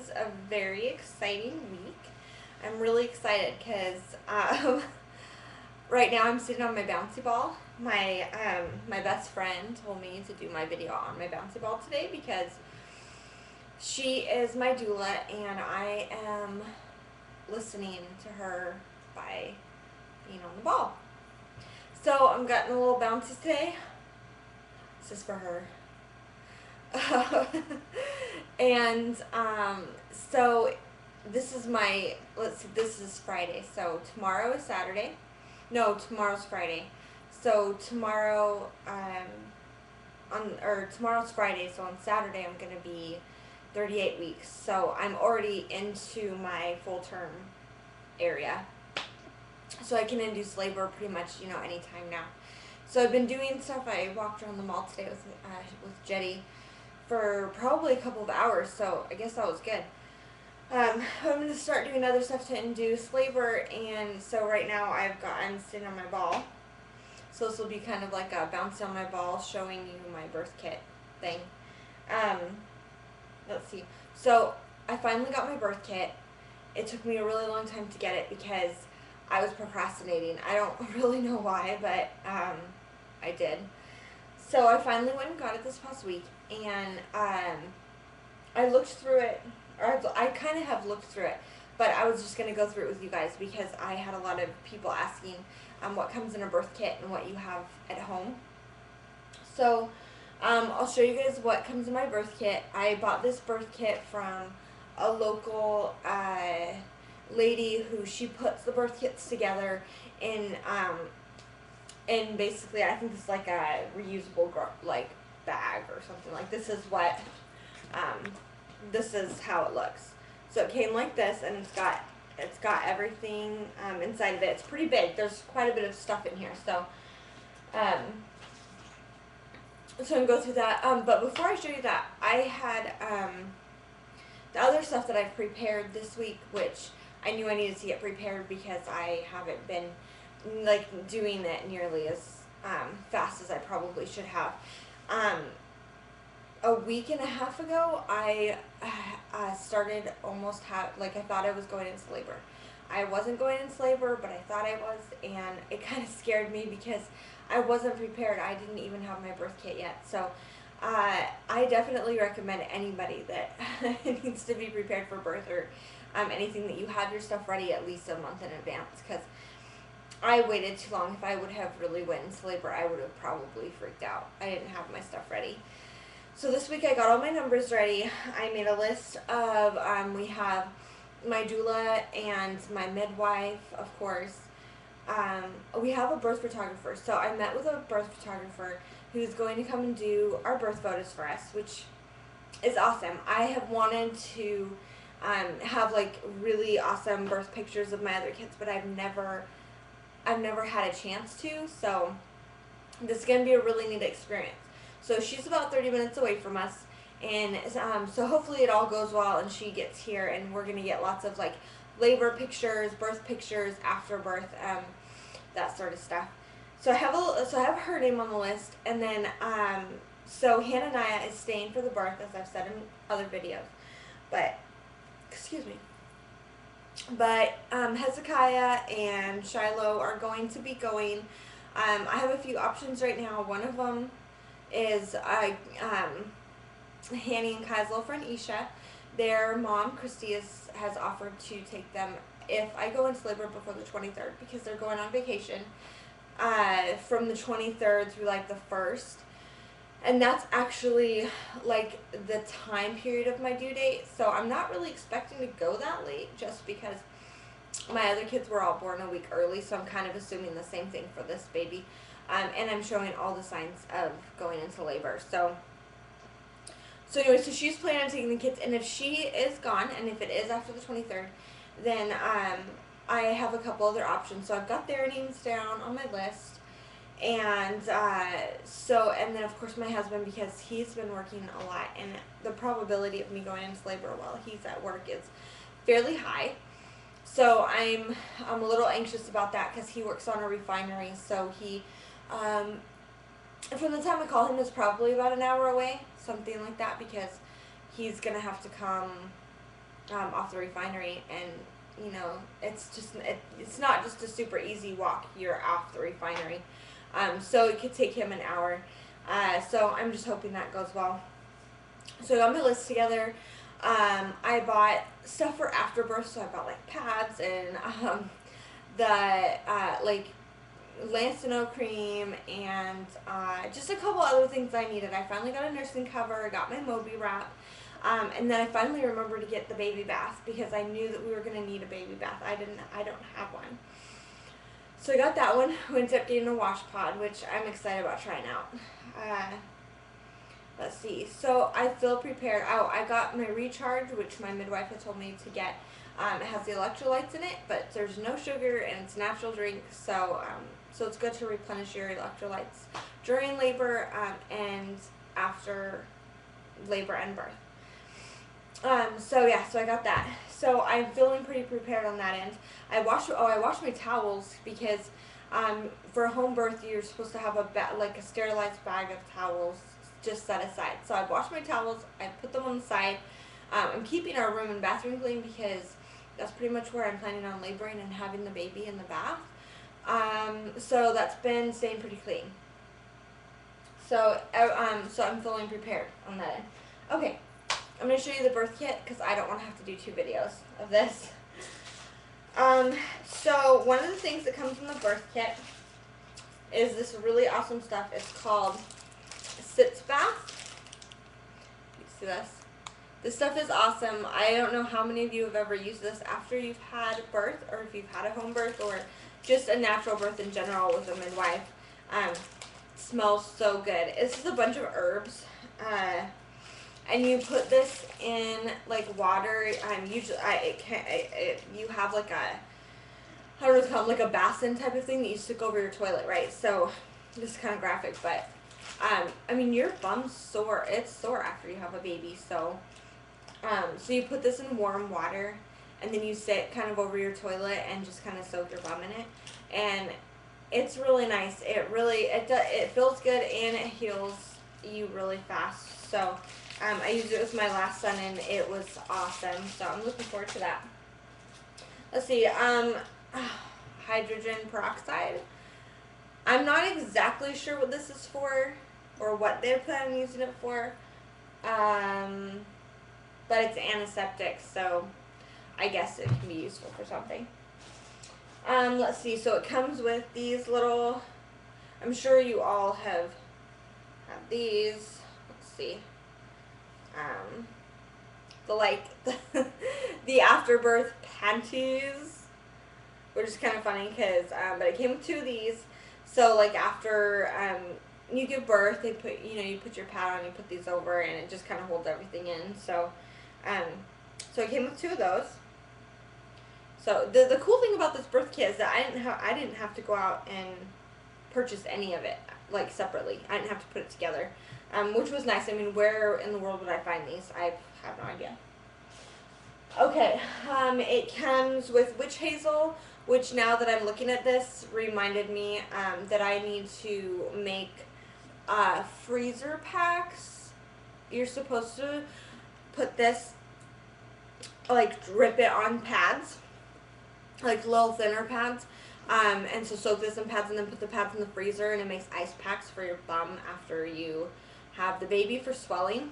is a very exciting week. I'm really excited because right now I'm sitting on my bouncy ball. My best friend told me to do my video on my bouncy ball today because she is my doula and I am listening to her by being on the ball. So I'm getting a little bouncy today. This is for her. And so this is my, let's see, this is Friday. So tomorrow is Saturday. No, tomorrow's Friday. So tomorrow, tomorrow's Friday, so on Saturday I'm going to be 38 weeks. So I'm already into my full term area. So I can induce labor pretty much, anytime now. So I've been doing stuff. I walked around the mall today with Jetty for probably a couple of hours, so I guess that was good. I'm going to start doing other stuff to induce labor, and so right now I'm sitting on my ball. So this will be kind of like a bounce on my ball showing you my birth kit thing. Let's see. So I finally got my birth kit. It took me a really long time to get it because I was procrastinating. I don't really know why, but I did. So I finally went and got it this past week, and I looked through it, or I kind of have looked through it, but I was just going to go through it with you guys because I had a lot of people asking what comes in a birth kit and what you have at home. So I'll show you guys what comes in my birth kit. I bought this birth kit from a local lady who she puts the birth kits together in basically I think it's like a reusable bag or something. Like this is what this is how it looks. So it came like this, and it's got everything inside of it. It's pretty big. There's quite a bit of stuff in here. So so I'm going to go through that. But before I show you that, I had the other stuff that I've prepared this week, which I knew I needed to get prepared because I haven't been doing it nearly as fast as I probably should have. A week and a half ago, I started I thought I was going into labor. I wasn't going into labor, but I thought I was, and it kind of scared me because I wasn't prepared. I didn't even have my birth kit yet. So I definitely recommend anybody that needs to be prepared for birth or anything that you have your stuff ready at least a month in advance, because I waited too long. If I would have really went into labor, I would have probably freaked out. I didn't have my stuff ready. So this week I got all my numbers ready. I made a list of, we have my doula and my midwife, of course. We have a birth photographer. So I met with a birth photographer who's going to come and do our birth photos for us, which is awesome. I have wanted to have really awesome birth pictures of my other kids, but I've never had a chance to. So this is going to be a really neat experience. So she's about 30 minutes away from us, and so hopefully it all goes well and she gets here, and we're going to get lots of labor pictures, birth pictures, after birth, that sort of stuff. So I have her name on the list, and then so Hananiah is staying for the birth, as I've said in other videos. But excuse me. But Hezekiah and Shiloh are going to be going. I have a few options right now. One of them is Hanny and Kai's little friend Isha. Their mom, Christy, has offered to take them if I go into labor before the 23rd, because they're going on vacation from the 23rd through the 1st. And that's actually the time period of my due date. So I'm not really expecting to go that late, just because my other kids were all born a week early. So I'm kind of assuming the same thing for this baby. And I'm showing all the signs of going into labor. So anyway, so she's planning on taking the kids. And if she is gone, and if it is after the 23rd, then I have a couple other options. So I've got their names down on my list. And and then of course my husband, because he's been working a lot, and the probability of me going into labor while he's at work is fairly high. So I'm a little anxious about that because he works on a refinery. So he, from the time I call him, is probably about an hour away, something like that, because he's gonna have to come off the refinery, and you know, it's not just a super easy walk. You're off the refinery, so it could take him an hour. So I'm just hoping that goes well. So I got my list together. I bought stuff for afterbirth, so I bought like pads and the like Lancino cream and just a couple other things I needed. I finally got a nursing cover. I got my Moby wrap. And then I finally remembered to get the baby bath because I knew that we were going to need a baby bath. I don't have one. So I got that one. We ended up getting a wash pod, which I'm excited about trying out. Let's see. So I feel prepared. Oh, I got my Recharge, which my midwife had told me to get. It has the electrolytes in it, but there's no sugar and it's a natural drink. So so it's good to replenish your electrolytes during labor and after labor and birth. So yeah, so I got that. So I'm feeling pretty prepared on that end. I washed my towels because for a home birth you're supposed to have like a sterilized bag of towels just set aside. So I washed my towels. I put them on the side. I'm keeping our room and bathroom clean because that's pretty much where I'm planning on laboring and having the baby in the bath. So that's been staying pretty clean. So so I'm feeling prepared on that end. Okay. I'm going to show you the birth kit because I don't want to have to do 2 videos of this. So one of the things that comes in the birth kit is this really awesome stuff. It's called Sitz Bath. You see this? This stuff is awesome. I don't know how many of you have ever used this after you've had birth or if you've had a home birth or just a natural birth in general with a midwife. It smells so good. This is a bunch of herbs. And you put this in like water. Usually, you have like I don't know what it's called, like a basin type of thing that you stick over your toilet, right? So this is kind of graphic, but I mean your bum's sore. It's sore after you have a baby, so so you put this in warm water, and then you sit kind of over your toilet and just kind of soak your bum in it, and it's really nice. It feels good and it heals you really fast. So. I used it with my last son and it was awesome, so I'm looking forward to that. Let's see, hydrogen peroxide. I'm not exactly sure what this is for or what they're planning on using it for, but it's antiseptic, so I guess it can be useful for something. Let's see, so it comes with these little, I'm sure you all have these, let's see. The afterbirth panties, which is kind of funny because, but it came with 2 of these. So like after you give birth, they put, you put your pad on, you put these over, and it just kind of holds everything in. So, so it came with 2 of those. So the cool thing about this birth kit is that I didn't have to go out and purchase any of it like separately. I didn't have to put it together. Which was nice. I mean, where in the world would I find these? I have no idea. Okay, it comes with witch hazel, which now that I'm looking at this, reminded me that I need to make freezer packs. You're supposed to put this, like drip it on pads, like little thinner pads. And so soak this in pads and then put the pads in the freezer, and it makes ice packs for your bum after you have the baby for swelling.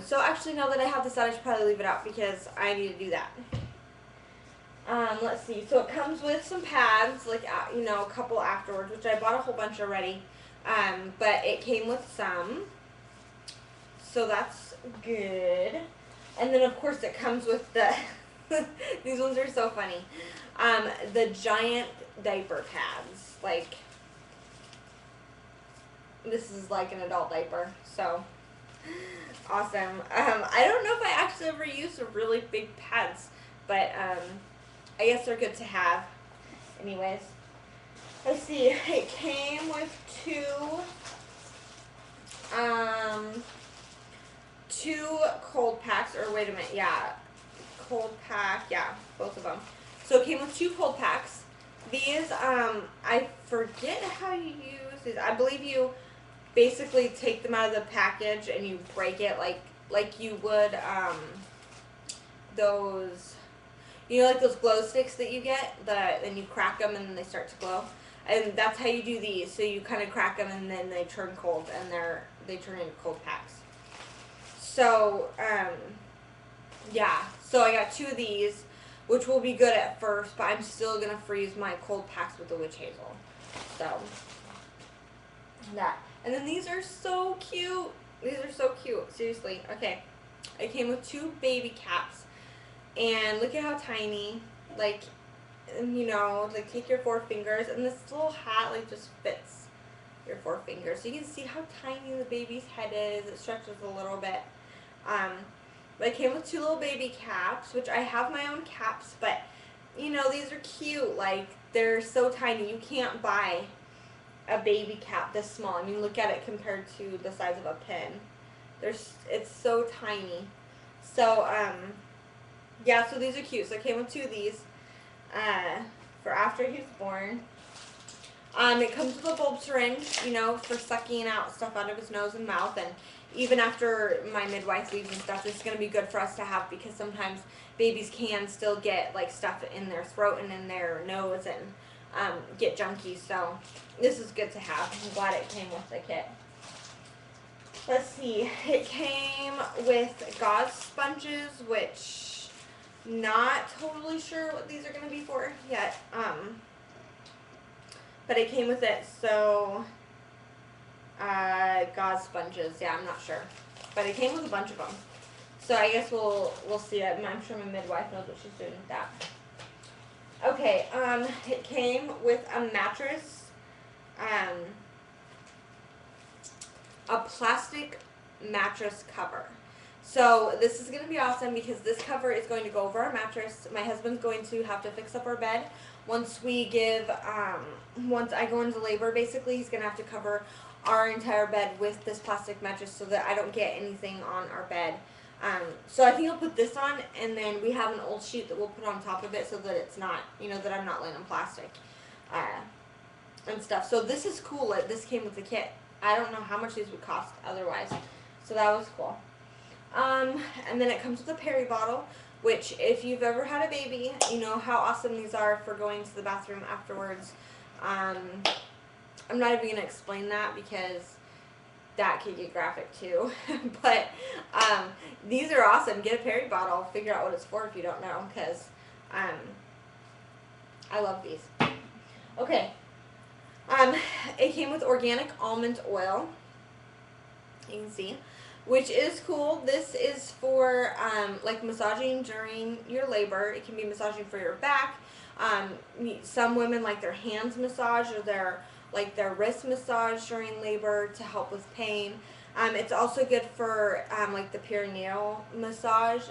So actually now that I have this out, I should probably leave it out because I need to do that. Let's see, so it comes with some pads, like, a couple afterwards, which I bought a whole bunch already, but it came with some, so that's good. And then of course it comes with the, these ones are so funny, the giant diaper pads, like, this is like an adult diaper, so awesome. I don't know if I actually ever used the really big pads, but I guess they're good to have. Anyways, let's see. It came with two cold packs, or wait a minute, yeah, cold pack, yeah, both of them. So it came with 2 cold packs. These, I forget how you use these. I believe you basically take them out of the package and you break it like you would those, like those glow sticks that you get, and you crack them and then they start to glow. And that's how you do these. So you kind of crack them and then they turn cold, and they turn into cold packs. So, yeah. So I got 2 of these, which will be good at first, but I'm still going to freeze my cold packs with the witch hazel. So, that. And then these are so cute. These are so cute. Seriously. Okay. I came with 2 baby caps. And look at how tiny. Like, like take your 4 fingers. And this little hat, like, just fits your 4 fingers. So you can see how tiny the baby's head is. It stretches a little bit. But I came with 2 little baby caps, which I have my own caps. But, these are cute. Like, they're so tiny. You can't buy a baby cap this small. I mean, look at it compared to the size of a pin. It's so tiny. So, yeah, so these are cute. So I came with 2 of these for after he's born. It comes with a bulb syringe, for sucking out stuff out of his nose and mouth. And even after my midwife leaves and stuff, this is going to be good for us to have, because sometimes babies can still get, like, stuff in their throat and in their nose and get junky. So this is good to have. I'm glad it came with the kit. Let's see. It came with gauze sponges, which not totally sure what these are going to be for yet. But it came with it. So gauze sponges. Yeah, I'm not sure. But it came with a bunch of them. So I guess we'll see. I'm sure my midwife knows what she's doing with that. Okay, it came with a mattress, a plastic mattress cover. So this is going to be awesome, because this cover is going to go over our mattress. My husband's going to have to fix up our bed. Once I go into labor, basically, he's going to have to cover our entire bed with this plastic mattress so that I don't get anything on our bed. So I think I'll put this on, and then we have an old sheet that we'll put on top of it so that it's not, that I'm not laying on plastic and stuff. So this is cool. This came with the kit. I don't know how much these would cost otherwise. So that was cool. And then it comes with a Peri bottle, which if you've ever had a baby, you know how awesome these are for going to the bathroom afterwards. I'm not even going to explain that, because that could get graphic too. But these are awesome. Get a Peri bottle. Figure out what it's for if you don't know, because I love these. Okay. It came with organic almond oil. You can see, which is cool. This is for like massaging during your labor. It can be massaging for your back. Some women like their hands massaged, or their wrist massage during labor to help with pain. It's also good for like the perineal massage,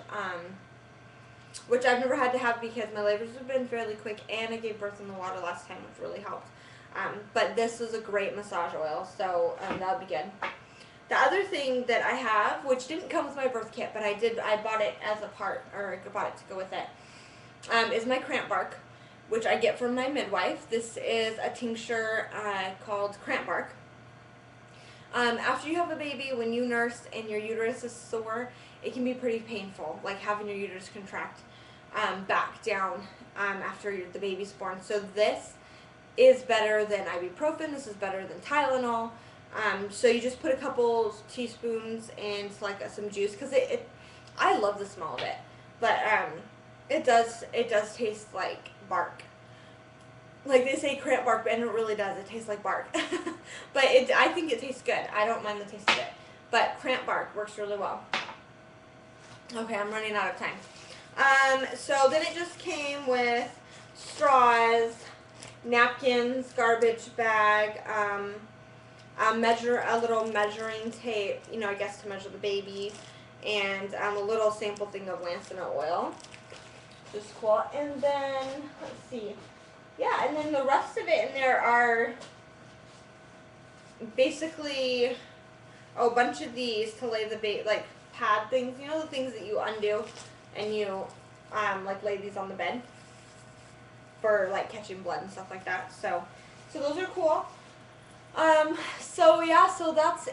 which I've never had to have because my labors have been fairly quick, and I gave birth in the water last time, which really helped. But this is a great massage oil, so that would be good. The other thing that I have, which didn't come with my birth kit, but I bought it as a part, or I bought it to go with it, is my cramp bark, which I get from my midwife. This is a tincture called cramp bark. After you have a baby, when you nurse and your uterus is sore, it can be pretty painful, like having your uterus contract back down after the baby's born. So this is better than ibuprofen. This is better than Tylenol. So you just put a couple teaspoons into like some juice, because I love the smell of it, but it does taste like bark. Like they say cramp bark, and it really does. It tastes like bark. But I think it tastes good. I don't mind the taste of it. But cramp bark works really well. Okay, I'm running out of time. So then it just came with straws, napkins, garbage bag, a little measuring tape, I guess to measure the baby, and a little sample thing of Lancina oil. Just cool. And then, let's see. Yeah, and then the rest of it in there are basically a bunch of these to lay the like pad things, the things that you undo and you like lay these on the bed for like catching blood and stuff like that. So those are cool. So yeah, so that's